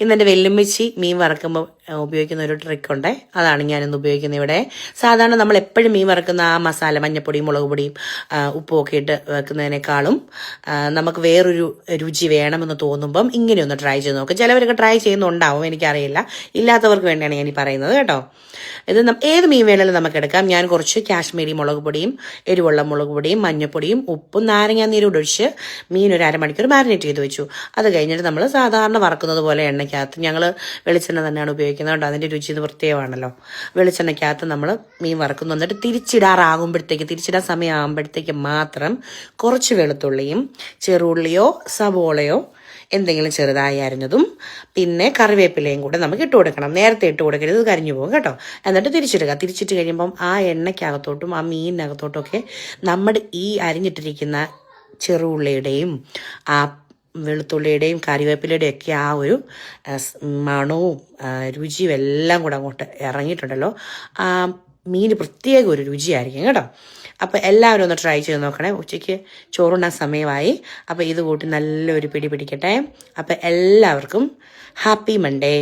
ഇന്നെൻ്റെ വെല്ലുമ്മിച്ചി മീൻ വറക്കുമ്പോൾ ഉപയോഗിക്കുന്ന ഒരു ട്രിക്കുണ്ട്. അതാണ് ഞാനിന്ന് ഉപയോഗിക്കുന്നത് ഇവിടെ. സാധാരണ നമ്മൾ എപ്പോഴും മീൻ വറക്കുന്ന ആ മസാല മഞ്ഞപ്പൊടിയും മുളക് പൊടിയും ഉപ്പും ഒക്കെ ഇട്ട് വെക്കുന്നതിനേക്കാളും നമുക്ക് വേറൊരു രുചി വേണമെന്ന് തോന്നുമ്പം ഇങ്ങനെയൊന്ന് ട്രൈ ചെയ്ത് നോക്കും. ചിലവരൊക്കെ ട്രൈ ചെയ്യുന്നുണ്ടാവും, എനിക്കറിയില്ല. ഇല്ലാത്തവർക്ക് വേണ്ടിയാണ് ഞാൻ ഈ പറയുന്നത് കേട്ടോ. ഇത് ഏത് മീൻ വേണമെങ്കിലും നമുക്ക് എടുക്കാം. ഞാൻ കുറച്ച് കാശ്മീരി മുളക് പൊടിയും എരിവുള്ള മുളക് പൊടിയും മഞ്ഞപ്പൊടിയും ഉപ്പും നാരങ്ങാനീരും ഒഴിച്ച് മീൻ ഒരു അരമണിക്കൂർ മാരിനേറ്റ് ചെയ്ത് വെച്ചു. അത് കഴിഞ്ഞിട്ട് നമ്മൾ സാധാരണ വറക്കുന്നത് പോലെ എണ്ണയ്ക്കകത്ത് ഞങ്ങൾ വെളിച്ചെണ്ണ തന്നെയാണ് ഉപയോഗിക്കുന്നത് കേട്ടോ. അതിൻ്റെ രുചി ഇത് പ്രത്യേകമാണല്ലോ. വെളിച്ചെണ്ണയ്ക്കകത്ത് നമ്മൾ മീൻ വറക്കുന്നു. എന്നിട്ട് തിരിച്ചിടാൻ സമയമാകുമ്പോഴത്തേക്ക് മാത്രം കുറച്ച് വെളുത്തുള്ളിയും ചെറുള്ളിയോ സവോളയോ എന്തെങ്കിലും ചെറുതായി അരിഞ്ഞതും പിന്നെ കറിവേപ്പിലയും കൂടെ നമുക്ക് ഇട്ട് കൊടുക്കണം. നേരത്തെ ഇട്ട് കൊടുക്കരുത്, കരിഞ്ഞു പോകും കേട്ടോ. എന്നിട്ട് തിരിച്ചിട്ട് കഴിയുമ്പം ആ എണ്ണയ്ക്കകത്തോട്ടും ആ മീനിനകത്തോട്ടും ഒക്കെ നമ്മുടെ ഈ അരിഞ്ഞിട്ടിരിക്കുന്ന ചെറുള്ളിയുടെയും ആ വെളുത്തുള്ളിയുടെയും കറിവേപ്പിലയുടെയും ഒക്കെ ആ ഒരു മണവും രുചിയും എല്ലാം കൂടെ അങ്ങോട്ട് ഇറങ്ങിയിട്ടുണ്ടല്ലോ. ആ മീൻ പ്രത്യേക ഒരു രുചിയായിരിക്കും കേട്ടോ. അപ്പോൾ എല്ലാവരും ഒന്ന് ട്രൈ ചെയ്ത് നോക്കണേ. ഉച്ചയ്ക്ക് ചോറുണ്ണാൻ സമയമായി. അപ്പോൾ ഇത് കൂട്ടി നല്ലൊരു പിടി പിടിക്കട്ടെ. അപ്പോൾ എല്ലാവർക്കും ഹാപ്പി മൺഡേ.